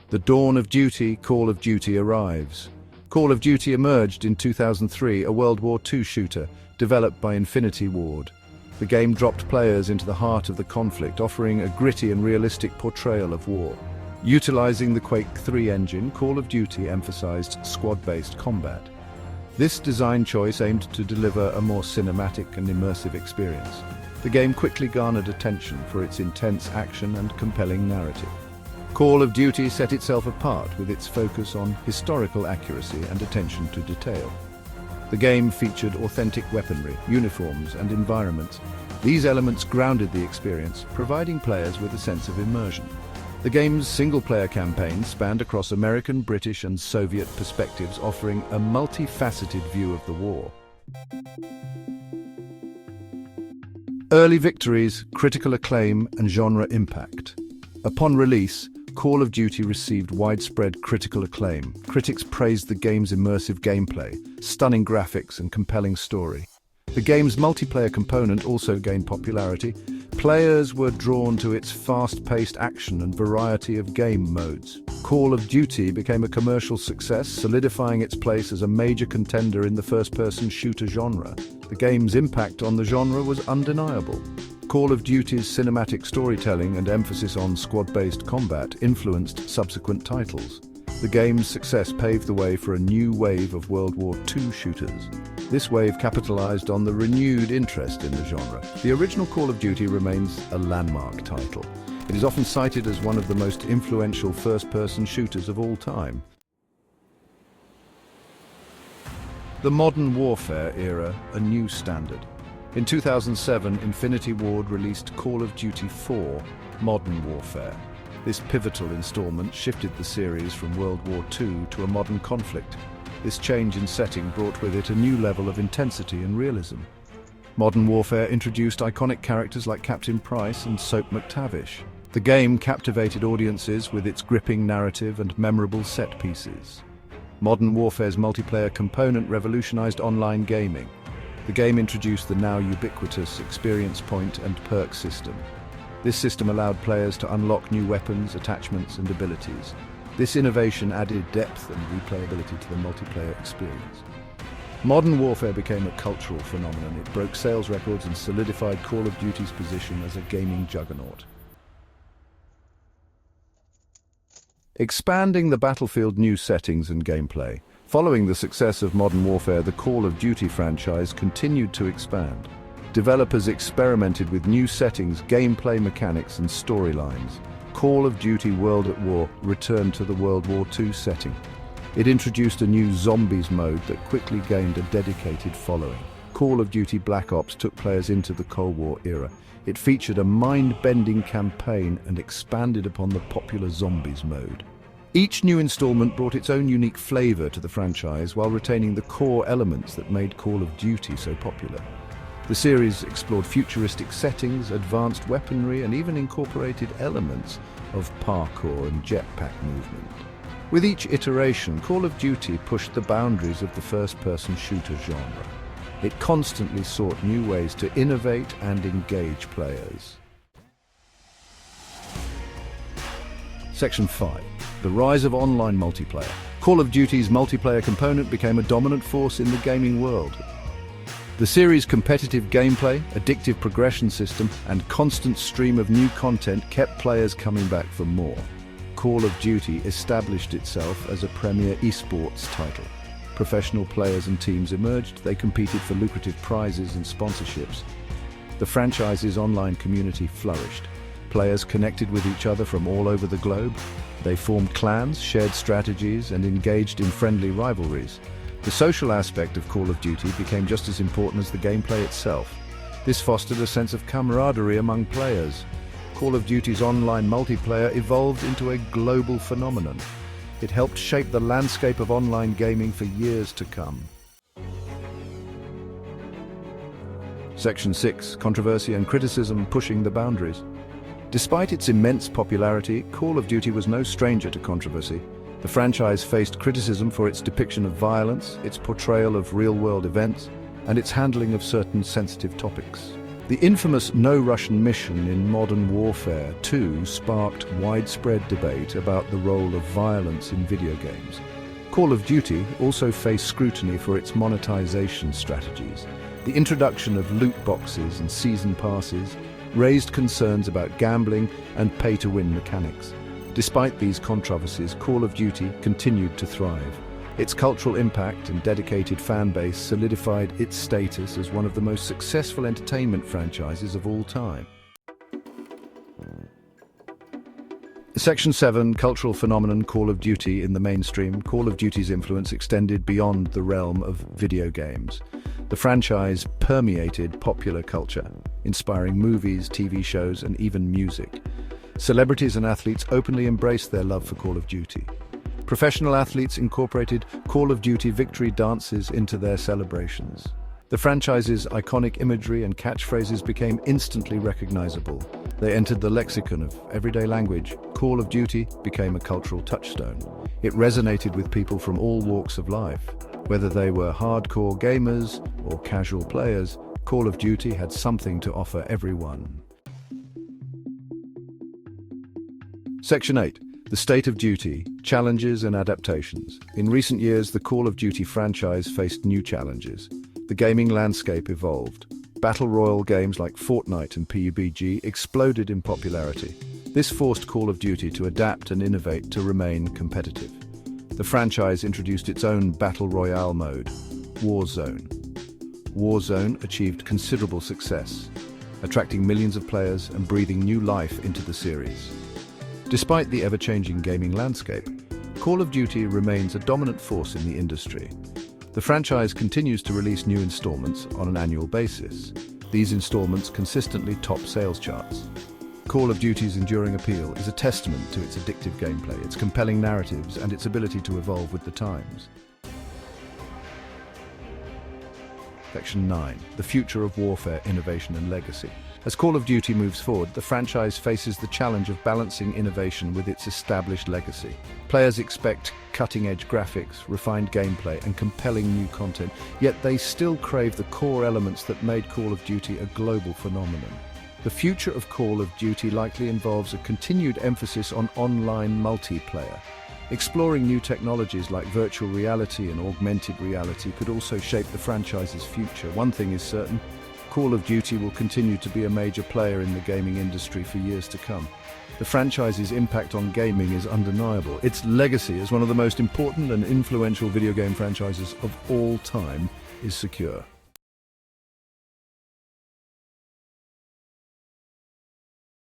The dawn of duty, Call of Duty arrives. Call of Duty emerged in 2003, a World War II shooter developed by Infinity Ward. The game dropped players into the heart of the conflict, offering a gritty and realistic portrayal of war. Utilizing the Quake 3 engine, Call of Duty emphasized squad-based combat. This design choice aimed to deliver a more cinematic and immersive experience. The game quickly garnered attention for its intense action and compelling narrative. Call of Duty set itself apart with its focus on historical accuracy and attention to detail. The game featured authentic weaponry, uniforms, and environments. These elements grounded the experience, providing players with a sense of immersion. The game's single-player campaign spanned across American, British, and Soviet perspectives, offering a multifaceted view of the war. Early victories, critical acclaim, and genre impact. Upon release, Call of Duty received widespread critical acclaim. Critics praised the game's immersive gameplay, stunning graphics, and compelling story. The game's multiplayer component also gained popularity. Players were drawn to its fast-paced action and variety of game modes. Call of Duty became a commercial success, solidifying its place as a major contender in the first-person shooter genre. The game's impact on the genre was undeniable. Call of Duty's cinematic storytelling and emphasis on squad-based combat influenced subsequent titles. The game's success paved the way for a new wave of World War II shooters. This wave capitalized on the renewed interest in the genre. The original Call of Duty remains a landmark title. It is often cited as one of the most influential first-person shooters of all time. The modern warfare era, a new standard. In 2007, Infinity Ward released Call of Duty 4: Modern Warfare. This pivotal installment shifted the series from World War II to a modern conflict. This change in setting brought with it a new level of intensity and realism. Modern Warfare introduced iconic characters like Captain Price and Soap McTavish. The game captivated audiences with its gripping narrative and memorable set pieces. Modern Warfare's multiplayer component revolutionized online gaming. The game introduced the now ubiquitous Experience Point and Perk system. This system allowed players to unlock new weapons, attachments, and abilities. This innovation added depth and replayability to the multiplayer experience. Modern Warfare became a cultural phenomenon. It broke sales records and solidified Call of Duty's position as a gaming juggernaut. Expanding the Battlefield new settings and gameplay. Following the success of Modern Warfare, the Call of Duty franchise continued to expand. Developers experimented with new settings, gameplay mechanics, and storylines. Call of Duty World at War returned to the World War II setting. It introduced a new zombies mode that quickly gained a dedicated following. Call of Duty Black Ops took players into the Cold War era. It featured a mind-bending campaign and expanded upon the popular zombies mode. Each new installment brought its own unique flavor to the franchise while retaining the core elements that made Call of Duty so popular. The series explored futuristic settings, advanced weaponry, and even incorporated elements of parkour and jetpack movement. With each iteration, Call of Duty pushed the boundaries of the first-person shooter genre. It constantly sought new ways to innovate and engage players. Section 5. The rise of online multiplayer. Call of Duty's multiplayer component became a dominant force in the gaming world. The series' competitive gameplay, addictive progression system, and constant stream of new content kept players coming back for more. Call of Duty established itself as a premier esports title. Professional players and teams emerged. They competed for lucrative prizes and sponsorships. The franchise's online community flourished. Players connected with each other from all over the globe. They formed clans, shared strategies, and engaged in friendly rivalries. The social aspect of Call of Duty became just as important as the gameplay itself. This fostered a sense of camaraderie among players. Call of Duty's online multiplayer evolved into a global phenomenon. It helped shape the landscape of online gaming for years to come. Section 6. Controversy and criticism pushing the boundaries. Despite its immense popularity, Call of Duty was no stranger to controversy. The franchise faced criticism for its depiction of violence, its portrayal of real-world events, and its handling of certain sensitive topics. The infamous No Russian Mission in Modern Warfare 2 sparked widespread debate about the role of violence in video games. Call of Duty also faced scrutiny for its monetization strategies. The introduction of loot boxes and season passes raised concerns about gambling and pay-to-win mechanics. Despite these controversies, Call of Duty continued to thrive. Its cultural impact and dedicated fan base solidified its status as one of the most successful entertainment franchises of all time. Section 7, Cultural Phenomenon Call of Duty in the mainstream. Call of Duty's influence extended beyond the realm of video games. The franchise permeated popular culture, inspiring movies, TV shows, and even music. Celebrities and athletes openly embraced their love for Call of Duty. Professional athletes incorporated Call of Duty victory dances into their celebrations. The franchise's iconic imagery and catchphrases became instantly recognizable. They entered the lexicon of everyday language. Call of Duty became a cultural touchstone. It resonated with people from all walks of life. Whether they were hardcore gamers or casual players, Call of Duty had something to offer everyone. Section 8. The State of Duty, Challenges and Adaptations. In recent years, the Call of Duty franchise faced new challenges. The gaming landscape evolved. Battle Royale games like Fortnite and PUBG exploded in popularity. This forced Call of Duty to adapt and innovate to remain competitive. The franchise introduced its own Battle Royale mode, Warzone. Warzone achieved considerable success, attracting millions of players and breathing new life into the series. Despite the ever-changing gaming landscape, Call of Duty remains a dominant force in the industry. The franchise continues to release new installments on an annual basis. These installments consistently top sales charts. Call of Duty's enduring appeal is a testament to its addictive gameplay, its compelling narratives, and its ability to evolve with the times. Section 9. The Future of Warfare, Innovation and Legacy. As Call of Duty moves forward, the franchise faces the challenge of balancing innovation with its established legacy. Players expect cutting-edge graphics, refined gameplay, and compelling new content, yet they still crave the core elements that made Call of Duty a global phenomenon. The future of Call of Duty likely involves a continued emphasis on online multiplayer. Exploring new technologies like virtual reality and augmented reality could also shape the franchise's future. One thing is certain: Call of Duty will continue to be a major player in the gaming industry for years to come. The franchise's impact on gaming is undeniable. Its legacy as one of the most important and influential video game franchises of all time is secure.